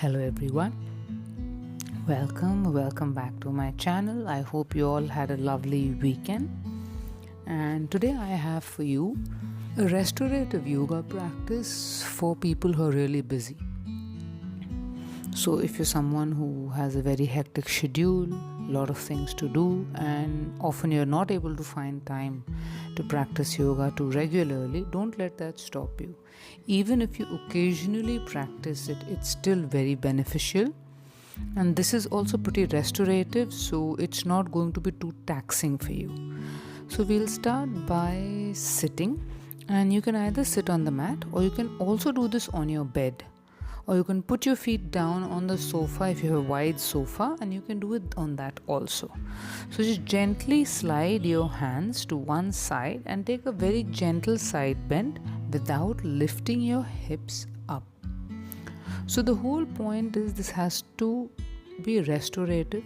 Hello everyone, welcome back to my channel. I hope you all had a lovely weekend, and today I have for you a restorative yoga practice for people who are really busy. So if you're someone who has a very hectic schedule, a lot of things to do, and often you're not able to find time to practice yoga too regularly, don't let that stop you. Even if you occasionally practice it, it's still very beneficial. And this is also pretty restorative, so it's not going to be too taxing for you. So we'll start by sitting, and you can either sit on the mat or you can also do this on your bed. Or you can put your feet down on the sofa if you have a wide sofa, and you can do it on that also. So just gently slide your hands to one side and take a very gentle side bend without lifting your hips up. So the whole point is this has to be restorative.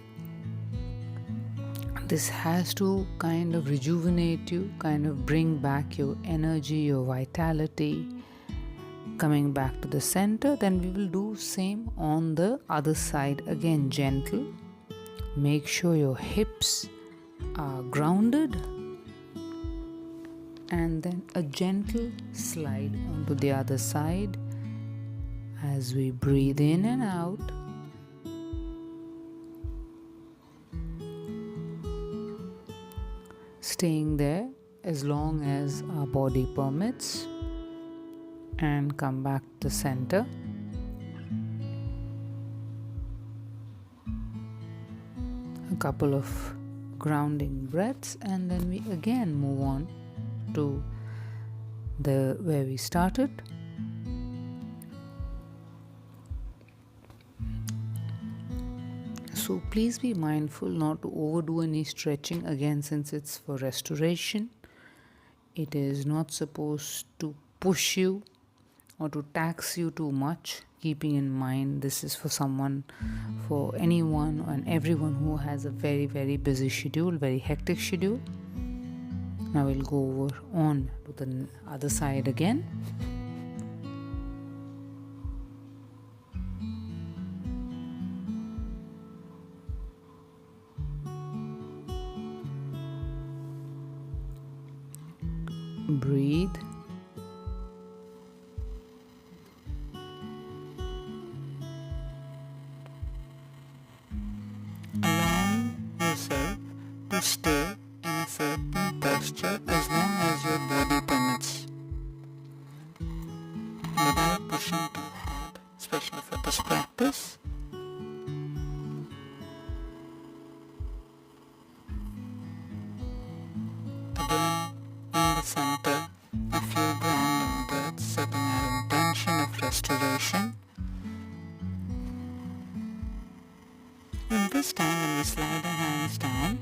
This has to kind of rejuvenate you, kind of bring back your energy, your vitality. Coming back to the center, then we will do same on the other side. Again, gentle. Make sure your hips are grounded, and then a gentle slide onto the other side as we breathe in and out. Staying there as long as our body permits. And come back to the center. A couple of grounding breaths, and then we again move on to where we started. So please be mindful not to overdo any stretching, again, since it's for restoration. It is not supposed to push you or to tax you too much, keeping in mind this is for anyone and everyone who has a very, very busy schedule, very hectic schedule. Now we'll go over on to the other side again. Breathe. To stay in a certain posture as long as your body permits, without pushing too hard, especially for this practice. Again, in the center, a few grounding breaths, setting our intention of restoration. And this time when we slide our hands down,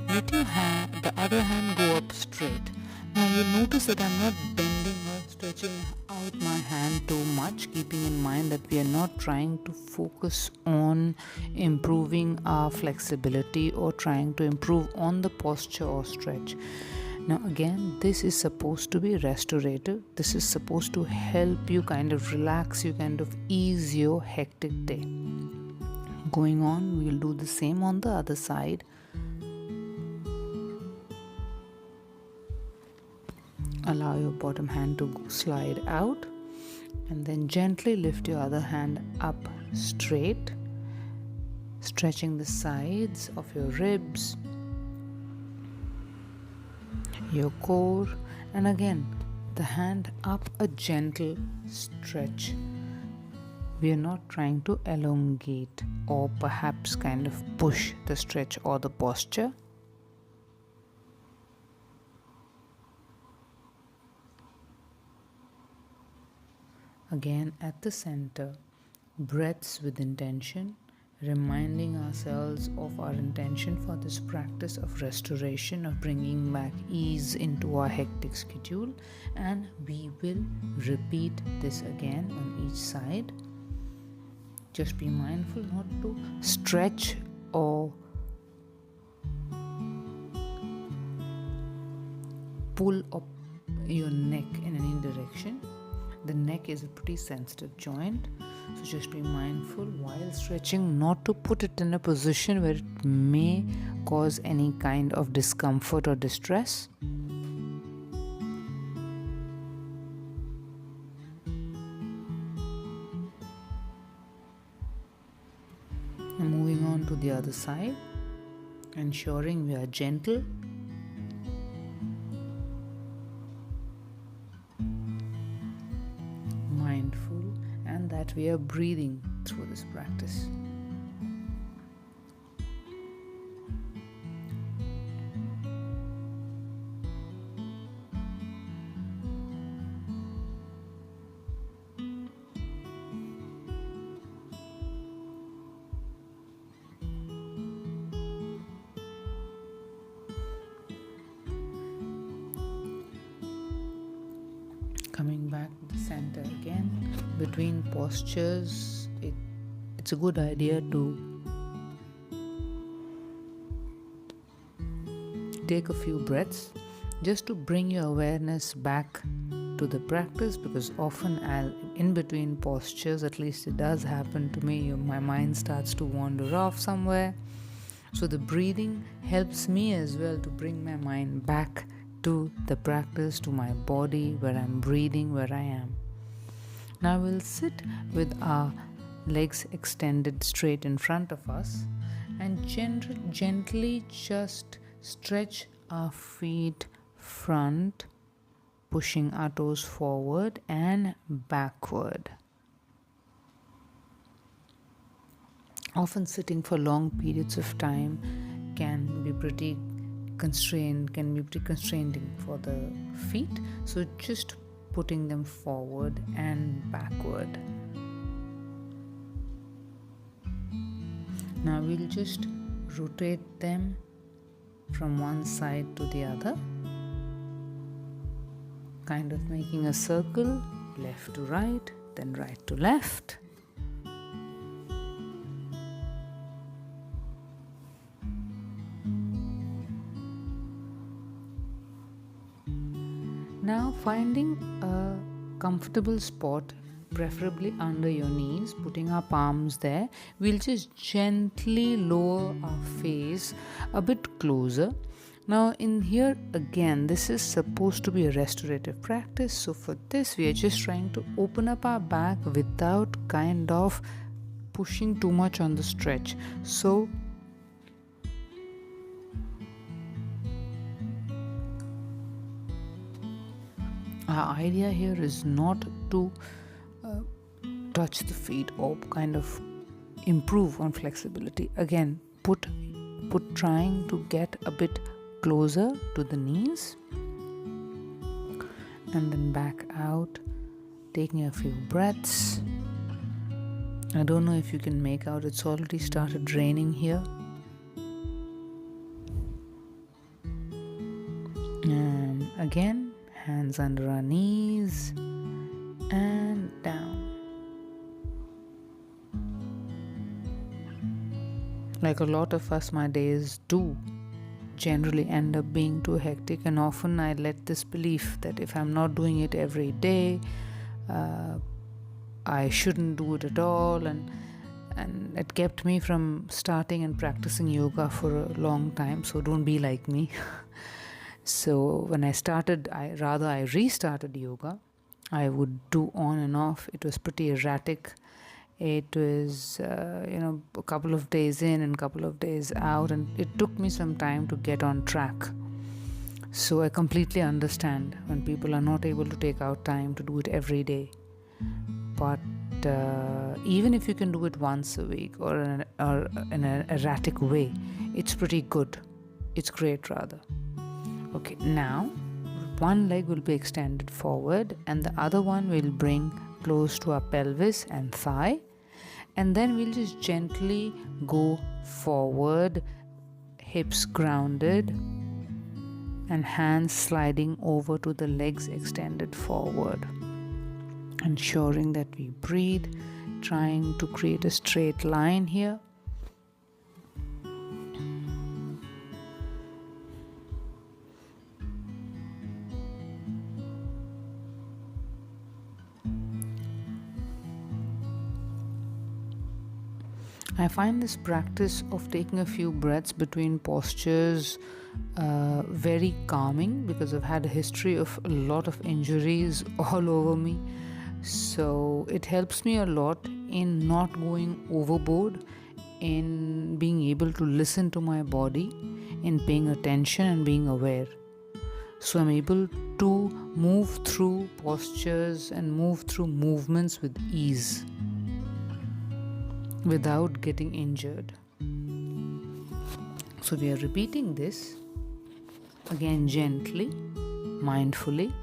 let the other hand go up straight. Now you'll notice that I'm not bending or stretching out my hand too much, keeping in mind that we are not trying to focus on improving our flexibility or trying to improve on the posture or stretch. Now again, this is supposed to be restorative. This is supposed to help you kind of relax you, kind of ease your hectic day. Going on, we'll do the same on the other side. Allow your bottom hand to slide out, and then gently lift your other hand up straight, stretching the sides of your ribs, your core, and again the hand up, a gentle stretch. We are not trying to elongate or perhaps kind of push the stretch or the posture. Again, at the center, breaths with intention, reminding ourselves of our intention for this practice of restoration, of bringing back ease into our hectic schedule. And we will repeat this again on each side. Just be mindful not to stretch or pull up your neck in any direction. The neck is a pretty sensitive joint, So just be mindful while stretching not to put it in a position where it may cause any kind of discomfort or distress. And moving on to the other side, ensuring we are gentle, mindful, and that we are breathing through this practice. Coming back to the center again, between postures, it's a good idea to take a few breaths just to bring your awareness back to the practice, because often in between postures, at least it does happen to me, my mind starts to wander off somewhere. So the breathing helps me as well to bring my mind back to the practice, to my body, where I'm breathing, where I am. Now we'll sit with our legs extended straight in front of us and gently just stretch our feet front, pushing our toes forward and backward. Often sitting for long periods of time can be pretty constraining for the feet, so just putting them forward and backward. Now we'll just rotate them from one side to the other, kind of making a circle, left to right, then right to left. Now finding a comfortable spot, preferably under your knees, putting our palms there, we'll just gently lower our face a bit closer. Now in here again, this is supposed to be a restorative practice, so for this we are just trying to open up our back without kind of pushing too much on the stretch. So our idea here is not to touch the feet or kind of improve on flexibility. Again, trying to get a bit closer to the knees and then back out, taking a few breaths. I don't know if you can make out, it's already started raining here. And again, hands under our knees and down. Like a lot of us, my days do generally end up being too hectic, and often I let this belief that if I'm not doing it every day, I shouldn't do it at all, and it kept me from starting and practicing yoga for a long time. So don't be like me. So when I restarted yoga, I would do on and off. It was pretty erratic. It was a couple of days in and a couple of days out, and it took me some time to get on track. So I completely understand when people are not able to take out time to do it every day. But even if you can do it once a week or in an erratic way, it's pretty good. It's great rather. Okay, now one leg will be extended forward and the other one will bring close to our pelvis and thigh, and then we'll just gently go forward, hips grounded and hands sliding over to the legs extended forward, ensuring that we breathe, trying to create a straight line here. I find this practice of taking a few breaths between postures very calming, because I've had a history of a lot of injuries all over me. So it helps me a lot in not going overboard, in being able to listen to my body, in paying attention and being aware. So I'm able to move through postures and move through movements with ease without getting injured. So we are repeating this again gently, mindfully.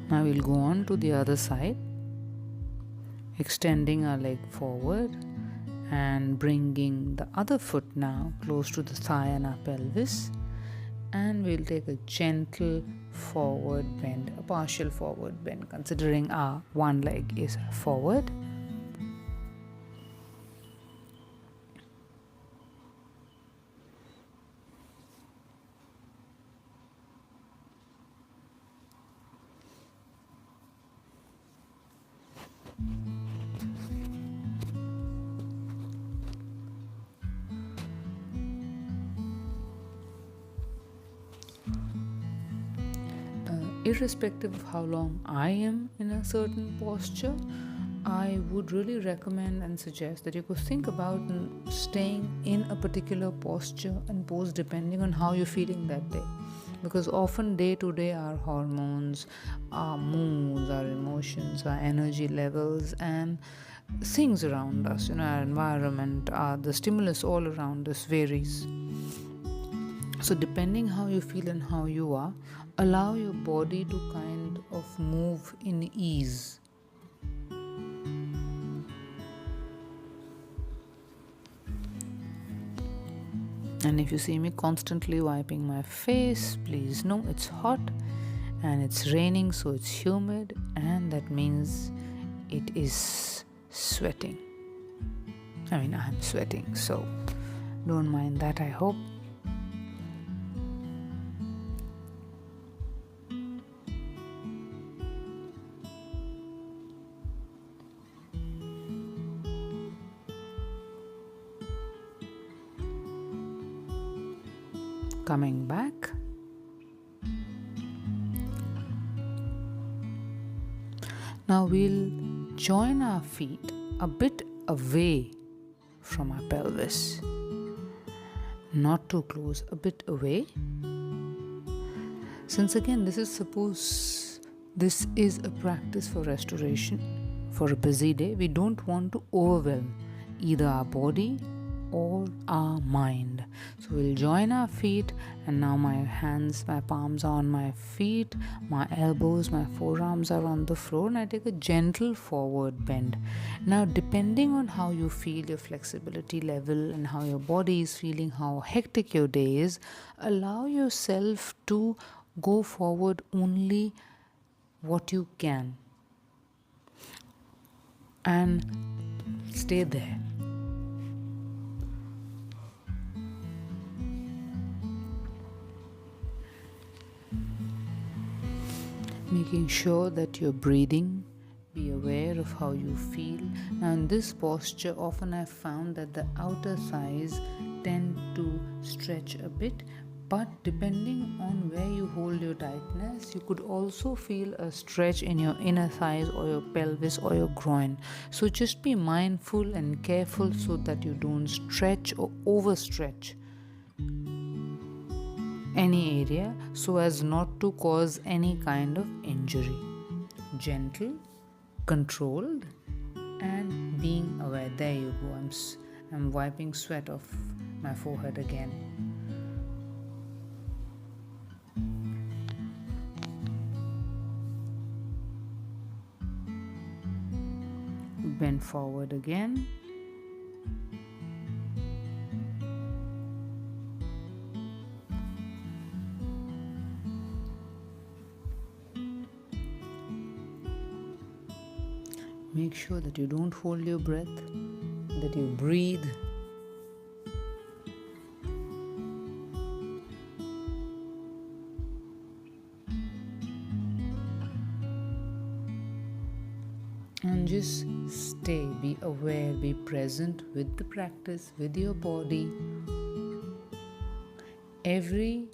Now we'll go on to the other side, extending our leg forward and bringing the other foot now close to the thigh and our pelvis. And we'll take a gentle forward bend, a partial forward bend, considering our one leg is forward. Irrespective of how long I am in a certain posture, I would really recommend and suggest that you could think about staying in a particular posture and pose depending on how you're feeling that day. Because often day to day, our hormones, our moods, our emotions, our energy levels, and things around us, our environment, the stimulus all around us varies. So depending how you feel and how you are, allow your body to kind of move in ease. And if you see me constantly wiping my face, please know it's hot and it's raining, so it's humid, and that means it is sweating. I'm sweating, so don't mind that, I hope. Coming back. Now we'll join our feet a bit away from our pelvis. Not too close, a bit away. Since again, this is a practice for restoration for a busy day, we don't want to overwhelm either our body or our mind. So we'll join our feet, and now my palms are on my feet, my elbows, my forearms are on the floor, and I take a gentle forward bend. Now, depending on how you feel, your flexibility level, and how your body is feeling, how hectic your day is, allow yourself to go forward only what you can and stay there. Making sure that you're breathing, be aware of how you feel. Now in this posture, often I've found that the outer thighs tend to stretch a bit, but depending on where you hold your tightness, you could also feel a stretch in your inner thighs or your pelvis or your groin. So just be mindful and careful so that you don't stretch or overstretch any area so as not to cause any kind of injury. Gentle, controlled, and being aware. There you go. I'm wiping sweat off my forehead again. Bend forward again. Make sure that you don't hold your breath, that you breathe. And just stay, be aware, be present with the practice, with your body. Every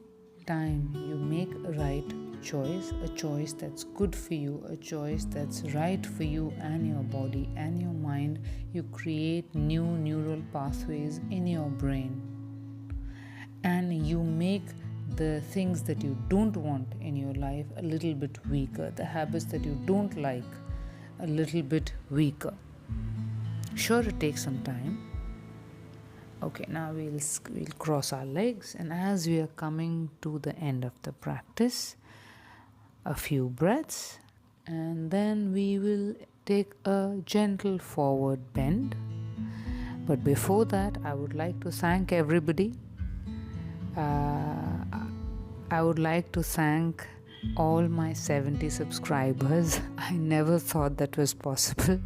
time you make a right choice, a choice that's good for you, a choice that's right for you and your body and your mind, you create new neural pathways in your brain. And you make the things that you don't want in your life a little bit weaker, the habits that you don't like a little bit weaker. Sure, it takes some time. Okay, now we'll cross our legs, and as we are coming to the end of the practice, a few breaths, and then we will take a gentle forward bend. But before that, I would like to thank everybody. I would like to thank all my 70 subscribers. I never thought that was possible.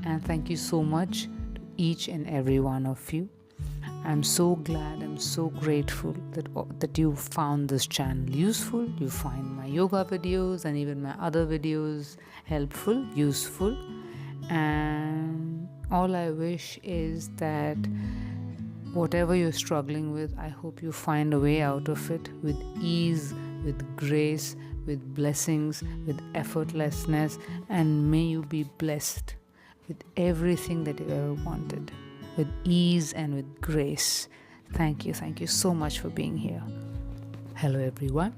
And thank you so much to each and every one of you. I'm so glad, I'm so grateful that you found this channel useful. You find my yoga videos and even my other videos helpful, useful. And all I wish is that whatever you're struggling with, I hope you find a way out of it with ease, with grace, with blessings, with effortlessness, and may you be blessed with everything that you ever wanted, with ease and with grace. Thank you so much for being here. Hello everyone.